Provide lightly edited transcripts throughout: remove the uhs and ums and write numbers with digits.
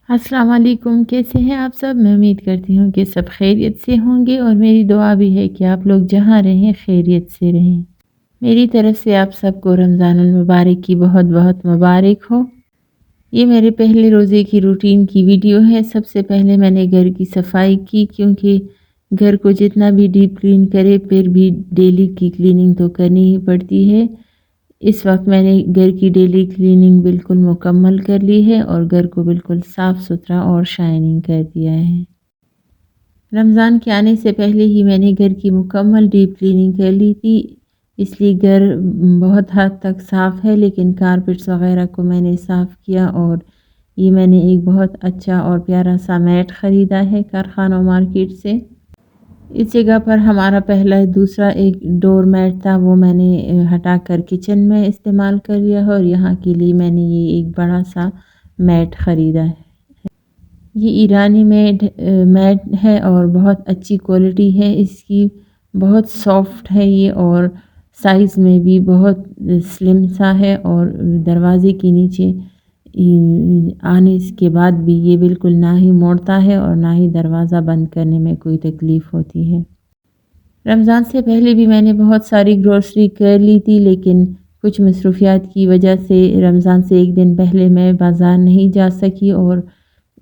السلام علیکم، کیسے ہیں آپ سب؟ میں امید کرتی ہوں کہ سب خیریت سے ہوں گے اور میری دعا بھی ہے کہ آپ لوگ جہاں رہیں خیریت سے رہیں۔ میری طرف سے آپ سب کو رمضان المبارک کی بہت بہت مبارک ہو۔ یہ میرے پہلے روزے کی روٹین کی ویڈیو ہے۔ سب سے پہلے میں نے گھر کی صفائی کی، کیونکہ گھر کو جتنا بھی ڈیپ کلین کرے پھر بھی ڈیلی کی کلیننگ تو کرنی ہی پڑتی ہے۔ اس وقت میں نے گھر کی ڈیلی کلیننگ بالکل مکمل کر لی ہے اور گھر کو بالکل صاف ستھرا اور شائننگ کر دیا ہے۔ رمضان کے آنے سے پہلے ہی میں نے گھر کی مکمل ڈیپ کلیننگ کر لی تھی، اس لیے گھر بہت حد تک صاف ہے، لیکن کارپیٹس وغیرہ کو میں نے صاف کیا اور یہ میں نے ایک بہت اچھا اور پیارا سا میٹ خریدا ہے کارخانہ مارکیٹ سے۔ اس جگہ پر ہمارا پہلا دوسرا ایک ڈور میٹ تھا، وہ میں نے ہٹا کر کچن میں استعمال کر لیا اور یہاں کے لیے میں نے یہ ایک بڑا سا میٹ خریدا ہے۔ یہ ایرانی میٹ ہے اور بہت اچھی کوالٹی ہے اس کی، بہت سافٹ ہے یہ اور سائز میں بھی بہت سلم سا ہے اور دروازے کے نیچے آنے کے بعد بھی یہ بالکل نہ ہی موڑتا ہے اور نہ ہی دروازہ بند کرنے میں کوئی تکلیف ہوتی ہے۔ رمضان سے پہلے بھی میں نے بہت ساری گروسری کر لی تھی، لیکن کچھ مصروفیات کی وجہ سے رمضان سے ایک دن پہلے میں بازار نہیں جا سکی، اور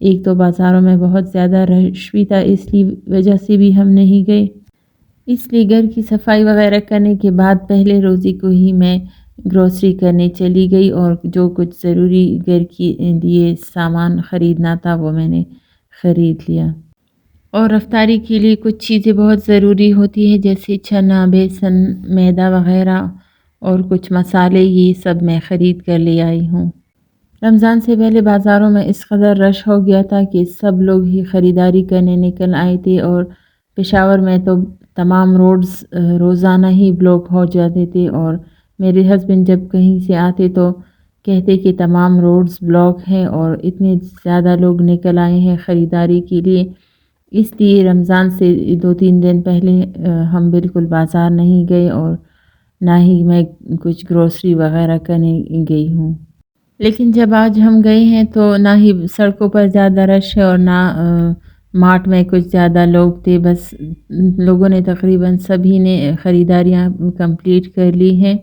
ایک تو بازاروں میں بہت زیادہ رش بھی تھا، اس کی وجہ سے بھی ہم نہیں گئے۔ اس لیے گھر کی صفائی وغیرہ کرنے کے بعد پہلے روزے کو ہی میں گروسری کرنے چلی گئی اور جو کچھ ضروری گھر کے لیے سامان خریدنا تھا وہ میں نے خرید لیا۔ اور افطاری کے لیے کچھ چیزیں بہت ضروری ہوتی ہیں، جیسے چنا، بیسن، میدا وغیرہ اور کچھ مسالے، یہ سب میں خرید کر لے آئی ہوں۔ رمضان سے پہلے بازاروں میں اس قدر رش ہو گیا تھا کہ سب لوگ ہی خریداری کرنے نکل آئے تھے، اور پشاور میں تو تمام روڈز روزانہ ہی بلاک ہو جاتے تھے، اور میرے ہسبینڈ جب کہیں سے آتے تو کہتے کہ تمام روڈز بلاک ہیں اور اتنے زیادہ لوگ نکل آئے ہیں خریداری کے لیے۔ اس لیے رمضان سے 2-3 دن پہلے ہم بالکل بازار نہیں گئے اور نہ ہی میں کچھ گروسری وغیرہ کرنے گئی ہوں۔ لیکن جب آج ہم گئے ہیں تو نہ ہی سڑکوں پر زیادہ رش ہے اور نہ مارٹ میں کچھ زیادہ لوگ تھے، بس لوگوں نے تقریباً سبھی نے خریداریاں کمپلیٹ کر لی ہیں،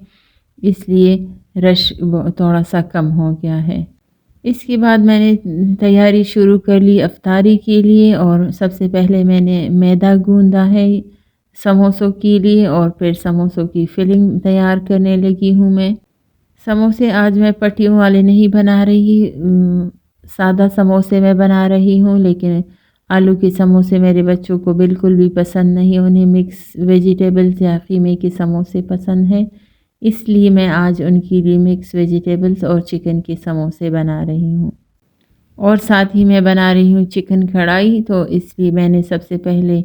اس لیے رش تھوڑا سا کم ہو گیا ہے۔ اس کے بعد میں نے تیاری شروع کر لی افطاری کے لیے، اور سب سے پہلے میں نے میدا گوندا ہے سموسوں کے لیے، اور پھر سموسوں کی فلنگ تیار کرنے لگی ہوں میں۔ سموسے آج میں پٹیوں والے نہیں بنا رہی، سادہ سموسے میں بنا رہی ہوں، لیکن آلو کے سموسے میرے بچوں کو بالکل بھی پسند نہیں، انہیں مکس ویجیٹیبلز یا قیمے کے سموسے پسند ہیں، اس لیے میں آج ان کے لیے مکس ویجیٹیبلز اور چکن کے سموسے بنا رہی ہوں۔ اور ساتھ ہی میں بنا رہی ہوں چکن کڑھائی، تو اس لیے میں نے سب سے پہلے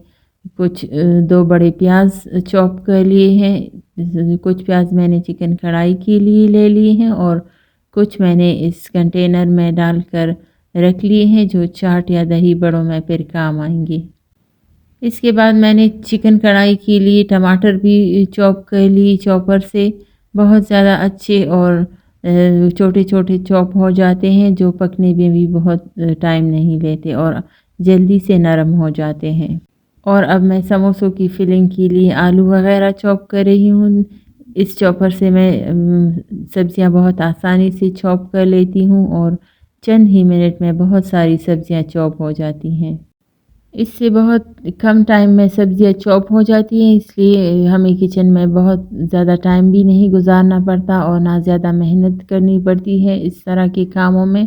کچھ 2 بڑے پیاز چاپ کر لیے ہیں، کچھ پیاز میں نے چکن کڑھائی کے لیے لے لیے ہیں اور کچھ میں نے اس کنٹینر میں ڈال کر رکھ لیے ہیں جو چاٹ یا دہی بڑوں میں پھر کام آئیں گے۔ اس کے بعد میں نے چکن کڑھائی کے لیے ٹماٹر بھی چاپ کر لی چاپر سے، بہت زیادہ اچھے اور چھوٹے چھوٹے چاپ ہو جاتے ہیں، جو پکنے میں بھی بہت ٹائم نہیں لیتے اور جلدی سے نرم ہو جاتے ہیں۔ اور اب میں سموسوں کی فلنگ کے لیے آلو وغیرہ چاپ کر رہی ہوں۔ اس چاپر سے میں سبزیاں بہت آسانی سے چاپ کر لیتی ہوں اور چند ہی منٹ میں بہت ساری سبزیاں چاپ ہو جاتی ہیں۔ اس سے بہت کم ٹائم میں سبزیاں چاپ ہو جاتی ہیں، اس لیے ہمیں کچن میں بہت زیادہ ٹائم بھی نہیں گزارنا پڑتا اور نہ زیادہ محنت کرنی پڑتی ہے اس طرح کے کاموں میں،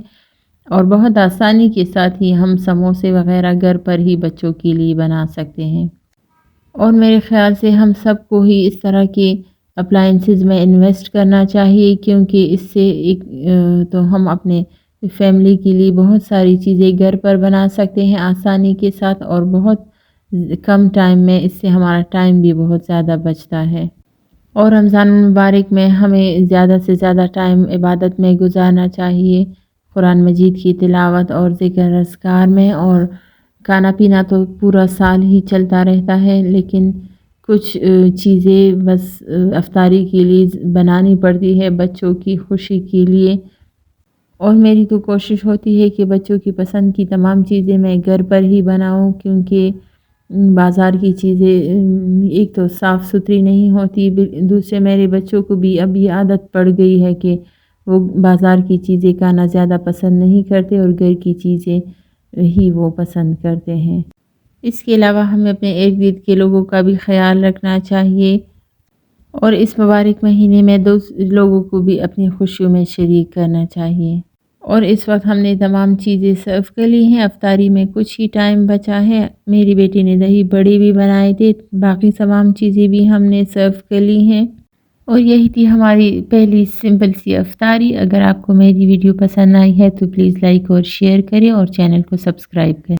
اور بہت آسانی کے ساتھ ہی ہم سموسے وغیرہ گھر پر ہی بچوں کے لیے بنا سکتے ہیں۔ اور میرے خیال سے ہم سب کو ہی اس طرح کے اپلائنسز میں انویسٹ کرنا چاہیے، کیونکہ اس سے ایک تو ہم اپنے فیملی کے لیے بہت ساری چیزیں گھر پر بنا سکتے ہیں آسانی کے ساتھ، اور بہت کم ٹائم میں اس سے ہمارا ٹائم بھی بہت زیادہ بچتا ہے۔ اور رمضان المبارک میں ہمیں زیادہ سے زیادہ ٹائم عبادت میں گزارنا چاہیے، قرآن مجید کی تلاوت اور ذکر اذکار میں، اور کھانا پینا تو پورا سال ہی چلتا رہتا ہے، لیکن کچھ چیزیں بس افطاری کے لیے بنانی پڑتی ہے بچوں کی خوشی کے لیے۔ اور میری تو کوشش ہوتی ہے کہ بچوں کی پسند کی تمام چیزیں میں گھر پر ہی بناؤں، کیونکہ بازار کی چیزیں ایک تو صاف ستھری نہیں ہوتی، دوسرے میرے بچوں کو بھی اب یہ عادت پڑ گئی ہے کہ وہ بازار کی چیزیں کھانا زیادہ پسند نہیں کرتے اور گھر کی چیزیں ہی وہ پسند کرتے ہیں۔ اس کے علاوہ ہمیں اپنے ارد گرد کے لوگوں کا بھی خیال رکھنا چاہیے اور اس مبارک مہینے میں لوگوں کو بھی اپنی خوشیوں میں شریک کرنا چاہیے۔ اور اس وقت ہم نے تمام چیزیں سرو کر لی ہیں، افطاری میں کچھ ہی ٹائم بچا ہے۔ میری بیٹی نے دہی بڑے بھی بنائے تھے، باقی تمام چیزیں بھی ہم نے سرو کر لی ہیں، اور یہی تھی ہماری پہلی سمپل سی افطاری۔ اگر آپ کو میری ویڈیو پسند آئی ہے تو پلیز لائک اور شیئر کریں اور چینل کو سبسکرائب کریں۔